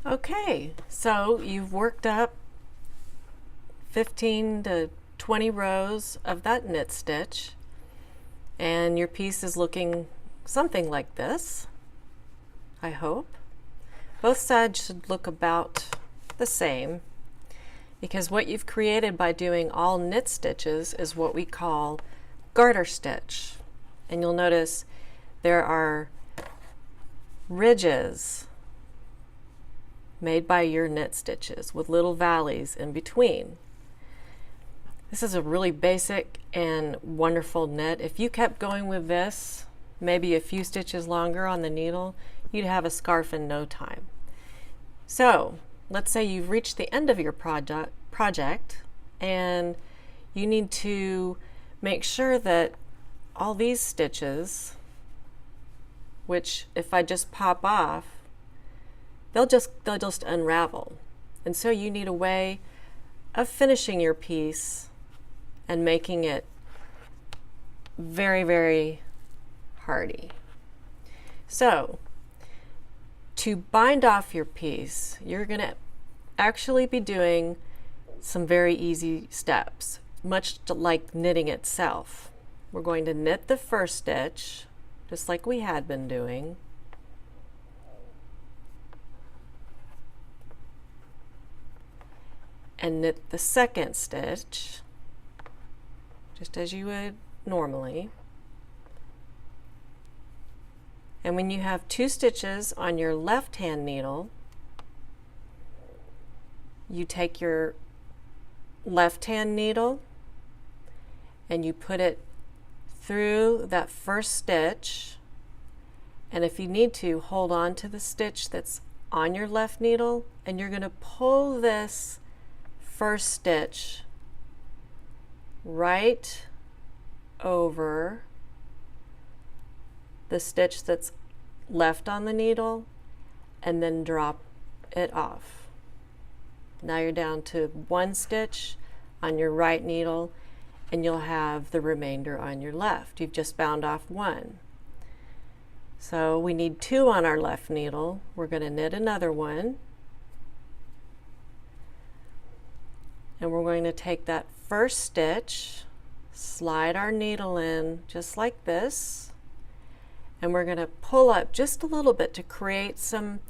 Okay, so you've worked up 15 to 20 rows of that knit stitch, and your piece is looking something like this, I hope. Both sides should look about the same, because what you've created by doing all knit stitches is what we call garter stitch. And you'll notice there are ridges made by your knit stitches with little valleys in between. This is a really basic and wonderful knit. If you kept going with this, maybe a few stitches longer on the needle, you'd have a scarf in no time. So let's say you've reached the end of your project and you need to make sure that all these stitches, which if I just pop off, they'll just unravel. And so you need a way of finishing your piece and making it very, very hardy. So to bind off your piece, you're going to actually be doing some very easy steps, much like knitting itself. We're going to knit the first stitch, just like we had been doing. And knit the second stitch, just as you would normally. And when you have two stitches on your left hand needle, you take your left hand needle and you put it through that first stitch, and if you need to, hold on to the stitch that's on your left needle, and you're going to pull this first stitch right over the stitch that's left on the needle and then drop it off. Now you're down to one stitch on your right needle and you'll have the remainder on your left. You've just bound off one. So we need two on our left needle. We're going to knit another one. And we're going to take that first stitch, slide our needle in just like this, and we're going to pull up just a little bit to create some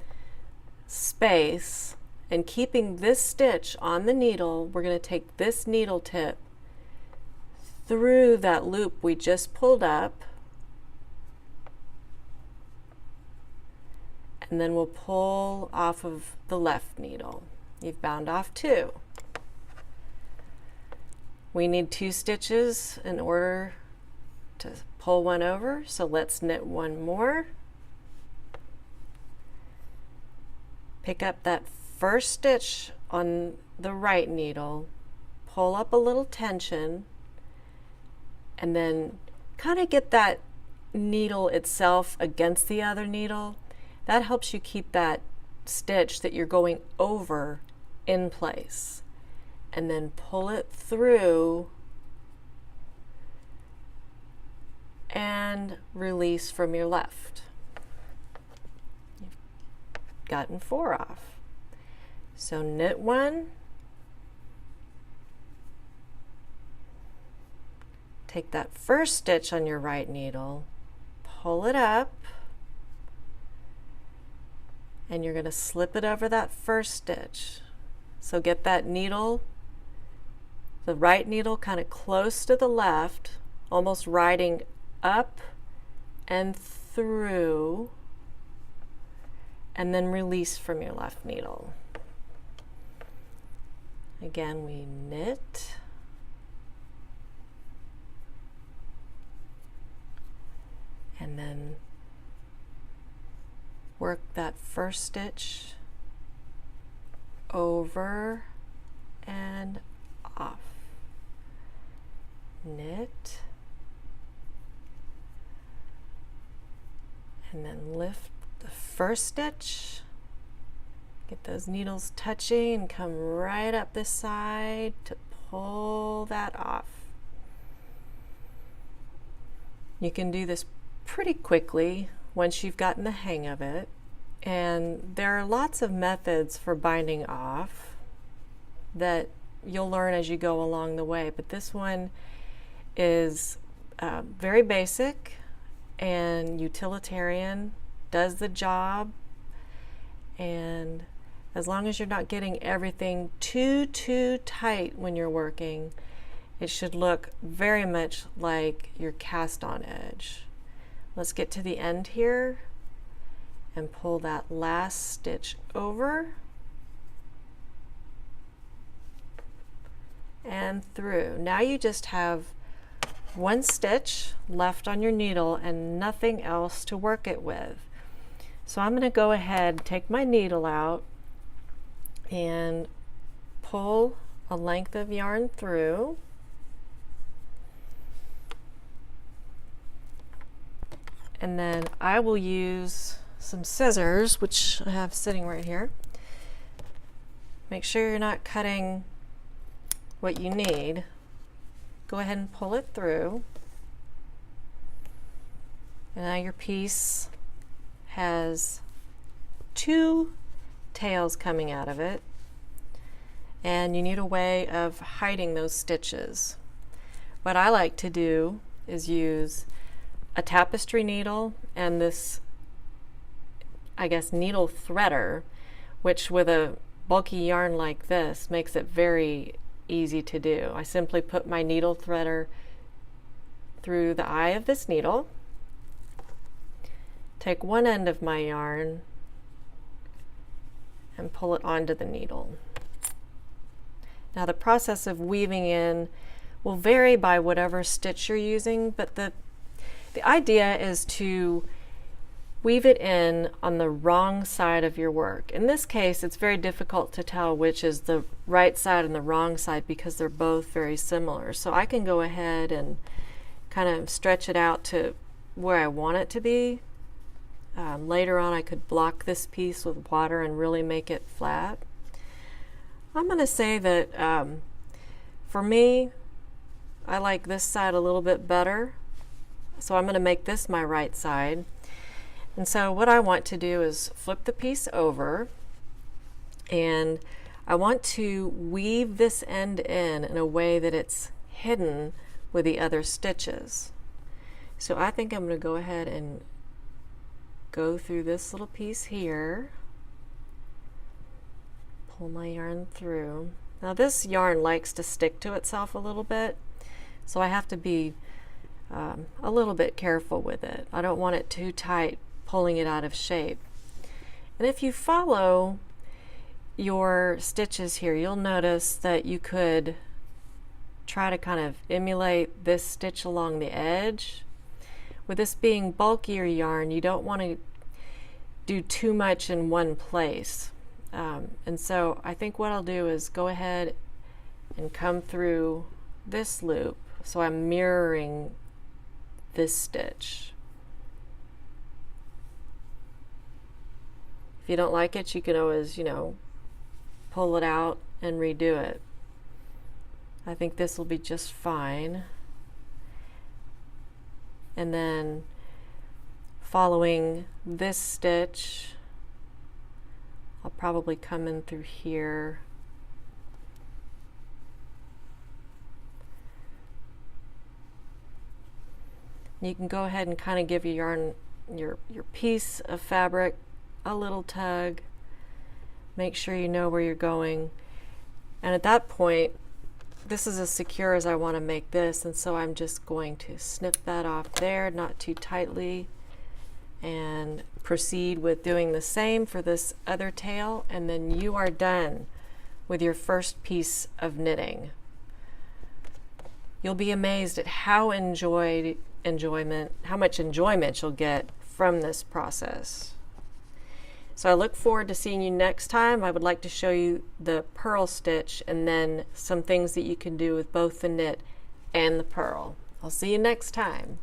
space. And keeping this stitch on the needle, we're going to take this needle tip through that loop we just pulled up, and then we'll pull off of the left needle. You've bound off two. We need two stitches in order to pull one over, so let's knit one more. Pick up that first stitch on the right needle, pull up a little tension, and then kind of get that needle itself against the other needle. That helps you keep that stitch that you're going over in place. And then pull it through and release from your left. You've gotten four off. So knit one, take that first stitch on your right needle, pull it up, and you're going to slip it over that first stitch. So get that needle, the right needle kind of close to the left, almost riding up and through, and then release from your left needle. Again, we knit, and then work that first stitch over and off. Knit, and then lift the first stitch, get those needles touching and come right up this side to pull that off. You can do this pretty quickly once you've gotten the hang of it. And there are lots of methods for binding off that you'll learn as you go along the way, but this one is very basic and utilitarian, does the job, and as long as you're not getting everything too tight when you're working, it should look very much like your cast on edge. Let's get to the end here and pull that last stitch over and through. Now you just have one stitch left on your needle and nothing else to work it with. So I'm going to go ahead, take my needle out and pull a length of yarn through. And then I will use some scissors, which I have sitting right here. Make sure you're not cutting what you need. Go ahead and pull it through. And now your piece has two tails coming out of it, and you need a way of hiding those stitches. What I like to do is use a tapestry needle and this, I guess, needle threader, which with a bulky yarn like this makes it very easy to do. I simply put my needle threader through the eye of this needle, take one end of my yarn and pull it onto the needle. Now the process of weaving in will vary by whatever stitch you're using, but the idea is to weave it in on the wrong side of your work. In this case, it's very difficult to tell which is the right side and the wrong side because they're both very similar. So I can go ahead and kind of stretch it out to where I want it to be. Later on I could block this piece with water and really make it flat. I'm going to say that for me, I like this side a little bit better. So I'm going to make this my right side. And so what I want to do is flip the piece over, and I want to weave this end in a way that it's hidden with the other stitches. So I think I'm going to go ahead and go through this little piece here, pull my yarn through. Now this yarn likes to stick to itself a little bit, so I have to be a little bit careful with it. I don't want it too tight, pulling it out of shape. And if you follow your stitches here, you'll notice that you could try to kind of emulate this stitch along the edge. With this being bulkier yarn, you don't want to do too much in one place. And so I think what I'll do is go ahead and come through this loop, so I'm mirroring this stitch. If you don't like it, you can always, pull it out and redo it. I think this will be just fine. And then following this stitch, I'll probably come in through here. You can go ahead and kind of give your yarn, your piece of fabric, a little tug. Make sure you know where you're going. And at that point, this is as secure as I want to make this, and so I'm just going to snip that off there, not too tightly, and proceed with doing the same for this other tail, and then you are done with your first piece of knitting. You'll be amazed at how much enjoyment you'll get from this process. So I look forward to seeing you next time. I would like to show you the purl stitch and then some things that you can do with both the knit and the purl. I'll see you next time.